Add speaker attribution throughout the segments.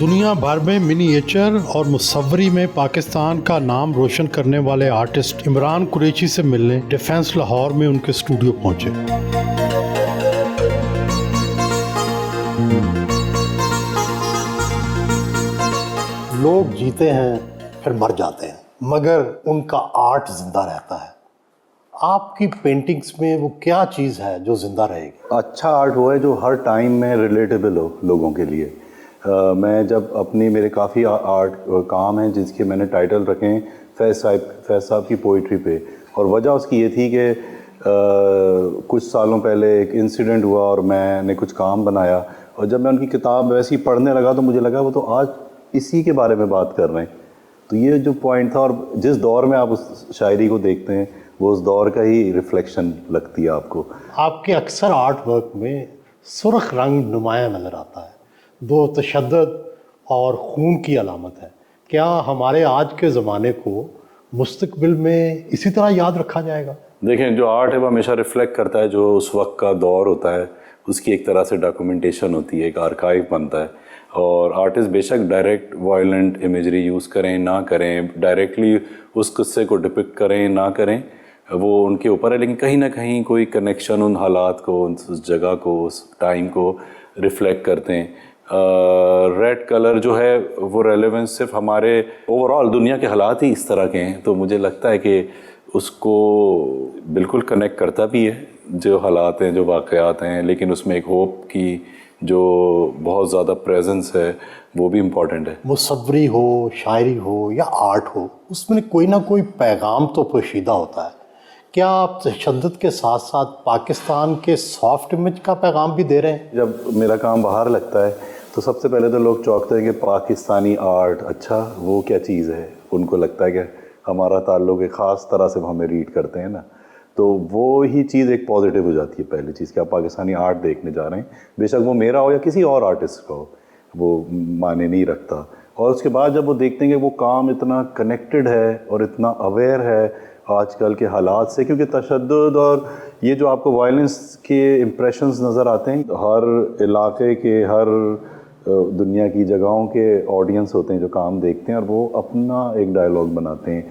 Speaker 1: دنیا بھر میں منییچر اور مصوری میں پاکستان کا نام روشن کرنے والے آرٹسٹ عمران قریشی سے ملنے ڈیفنس لاہور میں ان کے اسٹوڈیو پہنچے۔ لوگ جیتے ہیں پھر مر جاتے ہیں، مگر ان کا آرٹ زندہ رہتا ہے۔ آپ کی پینٹنگز میں وہ کیا چیز ہے جو زندہ رہے گی؟
Speaker 2: اچھا آرٹ وہ ہے جو ہر ٹائم میں ریلیٹیبل ہو لوگوں کے لیے۔ میں جب میرے کافی آرٹ کام ہیں جس کے میں نے ٹائٹل رکھے ہیں فیض صاحب کی پوئٹری پہ، اور وجہ اس کی یہ تھی کہ کچھ سالوں پہلے ایک انسیڈنٹ ہوا اور میں نے کچھ کام بنایا، اور جب میں ان کی کتاب ویسے ہی پڑھنے لگا تو مجھے لگا وہ تو آج اسی کے بارے میں بات کر رہے ہیں۔ تو یہ جو پوائنٹ تھا، اور جس دور میں آپ اس شاعری کو دیکھتے ہیں وہ اس دور کا ہی ریفلیکشن لگتی ہے آپ کو۔
Speaker 1: آپ کے اکثر آرٹ ورک میں سرخ رنگ نمایاں نظر آتا ہے، وہ تشدد اور خون کی علامت ہے۔ کیا ہمارے آج کے زمانے کو مستقبل میں اسی طرح یاد رکھا جائے گا؟
Speaker 2: دیکھیں، جو آرٹ ہے وہ ہمیشہ ریفلیکٹ کرتا ہے جو اس وقت کا دور ہوتا ہے، اس کی ایک طرح سے ڈاکومنٹیشن ہوتی ہے، ایک آرکائیو بنتا ہے۔ اور آرٹسٹ بے شک ڈائریکٹ وائلنٹ امیجری یوز کریں نہ کریں، ڈائریکٹلی اس قصے کو ڈپکٹ کریں نہ کریں، وہ ان کے اوپر ہے، لیکن کہیں نہ کہیں کوئی کنیکشن ان حالات کو، اس جگہ کو، اس ٹائم کو ریفلیکٹ کرتے ہیں۔ ریڈ کلر جو ہے وہ ریلیونس صرف ہمارے اوور آل دنیا کے حالات ہی اس طرح کے ہیں، تو مجھے لگتا ہے کہ اس کو بالکل کنیکٹ کرتا بھی ہے جو حالات ہیں، جو واقعات ہیں، لیکن اس میں ایک ہوپ کی جو بہت زیادہ پریزنس ہے وہ بھی امپورٹنٹ ہے۔
Speaker 1: مصوری ہو، شاعری ہو یا آرٹ ہو، اس میں کوئی نہ کوئی پیغام تو پوشیدہ ہوتا ہے۔ کیا آپ تشدد کے ساتھ ساتھ پاکستان کے سافٹ امیج کا پیغام بھی دے رہے ہیں؟
Speaker 2: جب میرا کام باہر لگتا ہے تو سب سے پہلے تو لوگ چونکتے ہیں کہ پاکستانی آرٹ، اچھا وہ کیا چیز ہے؟ ان کو لگتا ہے کہ ہمارا تعلق ایک خاص طرح سے ہمیں ریڈ کرتے ہیں نا، تو وہ ہی چیز ایک پازیٹیو ہو جاتی ہے پہلی چیز کہ آپ پاکستانی آرٹ دیکھنے جا رہے ہیں، بے شک وہ میرا ہو یا کسی اور آرٹسٹ کا ہو، وہ معنی نہیں رکھتا۔ اور اس کے بعد جب وہ دیکھتے ہیں کہ وہ کام اتنا کنیکٹڈ ہے اور اتنا اویئر ہے آج کل کے حالات سے، کیونکہ تشدد اور یہ جو آپ کو وائلنس کے امپریشنز نظر آتے ہیں، ہر علاقے کے، ہر دنیا کی جگہوں کے آڈینس ہوتے ہیں جو کام دیکھتے ہیں، اور وہ اپنا ایک ڈائلاگ بناتے ہیں۔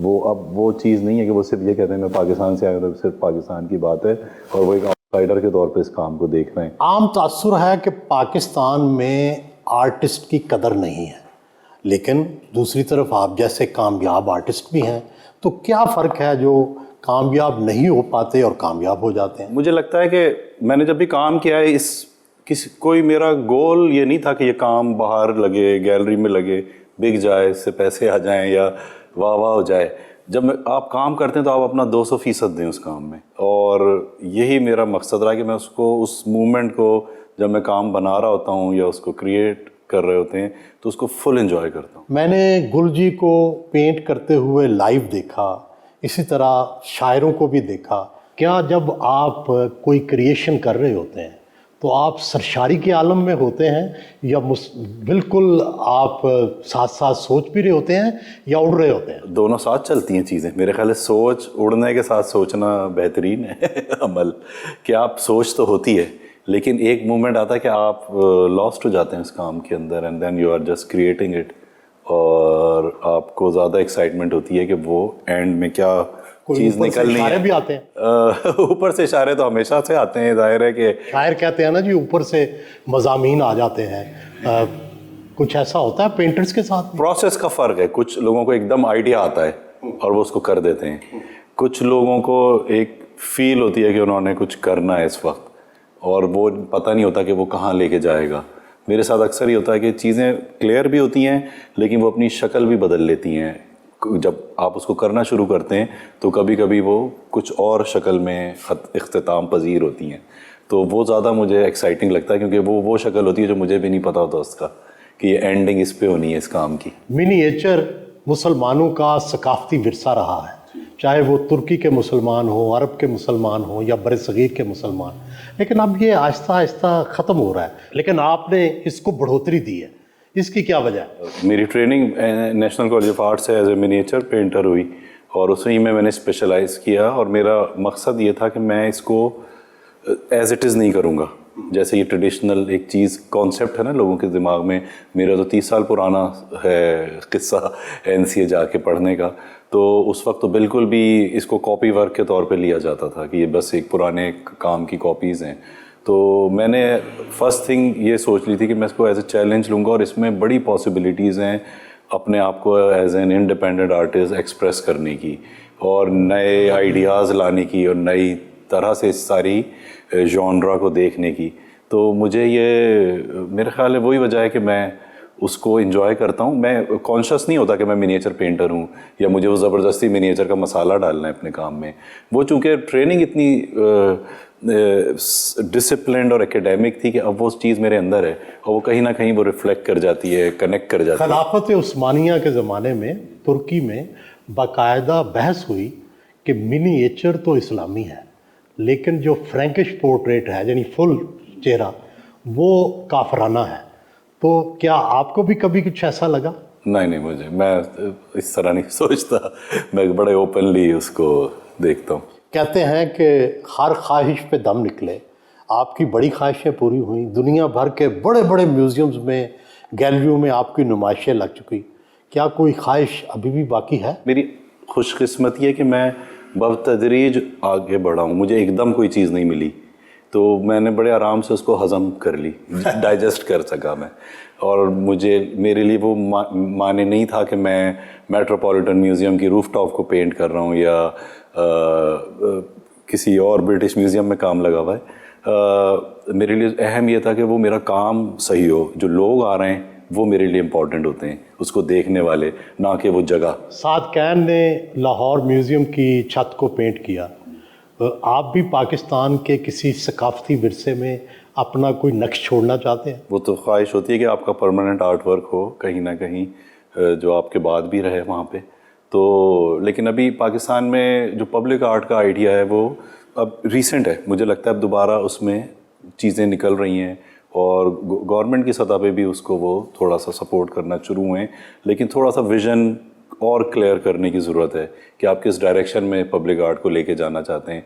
Speaker 2: وہ اب وہ چیز نہیں ہے کہ وہ صرف یہ کہتے ہیں میں پاکستان سے آیا ہوں، صرف پاکستان کی بات ہے، اور وہ ایک آؤٹ سائڈر کے طور پہ اس کام کو دیکھ رہے ہیں۔
Speaker 1: عام تاثر ہے کہ پاکستان میں آرٹسٹ کی قدر نہیں ہے، لیکن دوسری طرف آپ جیسے کامیاب آرٹسٹ بھی ہیں، تو کیا فرق ہے جو کامیاب نہیں ہو پاتے اور کامیاب ہو جاتے ہیں؟
Speaker 2: مجھے لگتا ہے کہ میں نے جب بھی کام کیا ہے، کوئی میرا گول یہ نہیں تھا کہ یہ کام باہر لگے، گیلری میں لگے، بک جائے، اس سے پیسے آ جائیں یا واہ واہ ہو جائے۔ جب آپ کام کرتے ہیں تو آپ اپنا 200% دیں اس کام میں، اور یہی میرا مقصد رہا کہ میں اس مومنٹ کو جب میں کام بنا رہا ہوتا ہوں یا اس کو کریٹ کر رہے ہوتے ہیں تو اس کو فل انجوائے کرتا ہوں۔
Speaker 1: میں نے گل جی کو پینٹ کرتے ہوئے لائیو دیکھا، اسی طرح شاعروں کو بھی دیکھا۔ کیا جب آپ کوئی کریشن کر رہے ہوتے ہیں تو آپ سرشاری کے عالم میں ہوتے ہیں، یا بالکل آپ ساتھ ساتھ سوچ بھی رہے ہوتے ہیں یا اڑ رہے ہوتے ہیں؟
Speaker 2: دونوں ساتھ چلتی ہیں چیزیں میرے خیال ہے۔ سوچ اڑنے کے ساتھ سوچنا بہترین ہے عمل، کہ آپ سوچ تو ہوتی ہے لیکن ایک مومنٹ آتا ہے کہ آپ لاسٹ ہو جاتے ہیں اس کام کے اندر، and then you are just creating it, اور آپ کو زیادہ ایکسائٹمنٹ ہوتی ہے کہ وہ اینڈ میں کیا چیز نکلنی ہے۔
Speaker 1: اشارے بھی آتے ہیں
Speaker 2: اوپر سے اشارے تو ہمیشہ سے آتے ہیں، ظاہر ہے کہ
Speaker 1: شاعر کہتے ہیں نا جی اوپر سے مضامین آ جاتے ہیں، کچھ ایسا ہوتا ہے پینٹرز کے ساتھ؟
Speaker 2: پروسیس کا فرق ہے، کچھ لوگوں کو ایک دم آئیڈیا آتا ہے اور وہ اس کو کر دیتے ہیں، کچھ لوگوں کو ایک فیل ہوتی ہے کہ انہوں نے کچھ کرنا ہے اس وقت، اور وہ پتہ نہیں ہوتا کہ وہ کہاں لے کے جائے گا۔ میرے ساتھ اکثر یہ ہوتا ہے کہ چیزیں کلیئر بھی ہوتی ہیں لیکن وہ اپنی شکل بھی بدل لیتی ہیں۔ جب آپ اس کو کرنا شروع کرتے ہیں تو کبھی کبھی وہ کچھ اور شکل میں اختتام پذیر ہوتی ہیں، تو وہ زیادہ مجھے ایکسائٹنگ لگتا ہے، کیونکہ وہ شکل ہوتی ہے جو مجھے بھی نہیں پتا ہوتا اس کا کہ یہ اینڈنگ اس پہ ہونی ہے اس کام کی۔
Speaker 1: منییچر مسلمانوں کا ثقافتی ورثہ رہا ہے، چاہے وہ ترکی کے مسلمان ہوں، عرب کے مسلمان ہوں یا بر صغیر کے مسلمان، لیکن اب یہ آہستہ آہستہ ختم ہو رہا ہے، لیکن آپ نے اس کو بڑھوتری دی ہے، اس کی کیا وجہ ہے؟
Speaker 2: میری training national college of art سے ایز اے منیچر پینٹر ہوئی، اور اسی میں نے اسپیشلائز کیا, اور میرا مقصد یہ تھا کہ میں اس کو ایز اٹ از نہیں کروں گا. جیسے یہ ٹریڈیشنل ایک چیز کانسیپٹ ہے نا لوگوں کے دماغ میں, میرا تو 30 سال پرانا ہے قصہ NCA جا کے پڑھنے کا, تو اس وقت تو بالکل بھی اس کو کاپی ورک کے طور پہ لیا جاتا تھا کہ یہ بس ایک پرانے کام کی کاپیز ہیں. تو میں نے فرسٹ تھنگ یہ سوچ لی تھی کہ میں اس کو ایز اے چیلنج لوں گا, اور اس میں بڑی پاسبلٹیز ہیں اپنے آپ کو as an independent artist express کرنے کی, اور نئے آئیڈیاز لانے کی, اور نئی طرح سے اس ساری ژانرا کو دیکھنے کی. تو مجھے یہ میرا خیال ہے وہی وجہ ہے کہ میں اس کو انجوائے کرتا ہوں. میں کانشیس نہیں ہوتا کہ میں منیچر پینٹر ہوں یا مجھے وہ زبردستی منیچر کا مسالہ ڈالنا ہے اپنے کام میں. وہ چونکہ ٹریننگ اتنی ڈسپلنڈ اور اکیڈیمک تھی کہ اب وہ چیز میرے اندر ہے, اور وہ کہیں نہ کہیں وہ ریفلیکٹ کر جاتی ہے, کنیکٹ کر جاتی ہے.
Speaker 1: خلافت عثمانیہ کے زمانے میں ترکی میں باقاعدہ بحث ہوئی کہ منیچر تو اسلامی ہے, لیکن جو فرینکش پورٹریٹ ہے یعنی فل چہرہ وہ کافرانہ ہے. تو کیا آپ کو بھی کبھی کچھ ایسا لگا؟
Speaker 2: نہیں, میں اس طرح نہیں سوچتا, میں بڑے اوپنلی اس کو دیکھتا ہوں.
Speaker 1: کہتے ہیں کہ ہر خواہش پہ دم نکلے. آپ کی بڑی خواہشیں پوری ہوئیں, دنیا بھر کے بڑے بڑے میوزیمز میں, گیلریوں میں آپ کی نمائشیں لگ چکی. کیا کوئی خواہش ابھی بھی باقی ہے؟
Speaker 2: میری خوش قسمتی ہے کہ میں بتدریج آگے بڑھا ہوں. مجھے ایک دم کوئی چیز نہیں ملی, تو میں نے بڑے آرام سے اس کو ہضم کر لی, ڈائجسٹ کر سکا میں. اور میرے لیے وہ معنی نہیں تھا کہ میں میٹروپولیٹن میوزیم کی روف ٹاپ کو پینٹ کر رہا ہوں یا کسی اور برٹش میوزیم میں کام لگا ہوا ہے. میرے لیے اہم یہ تھا کہ وہ میرا کام صحیح ہو, جو لوگ آ رہے ہیں وہ میرے لیے امپورٹنٹ ہوتے ہیں, اس کو دیکھنے والے, نہ کہ وہ جگہ.
Speaker 1: سعد کین نے لاہور میوزیم کی چھت کو پینٹ کیا. آپ بھی پاکستان کے کسی ثقافتی ورثے میں اپنا کوئی نقش چھوڑنا چاہتے ہیں؟
Speaker 2: وہ تو خواہش ہوتی ہے کہ آپ کا پرماننٹ آرٹ ورک ہو کہیں نہ کہیں, جو آپ کے بعد بھی رہے وہاں پہ. تو لیکن ابھی پاکستان میں جو پبلک آرٹ کا آئیڈیا ہے وہ اب ریسنٹ ہے. مجھے لگتا ہے اب دوبارہ اس میں چیزیں نکل رہی ہیں, اور گورنمنٹ کی سطح پہ بھی اس کو وہ تھوڑا سا سپورٹ کرنا شروع ہوئے ہیں. لیکن تھوڑا سا ویژن اور کلیئر کرنے کی ضرورت ہے کہ آپ کس ڈائریکشن میں پبلک آرٹ کو لے کے جانا چاہتے ہیں.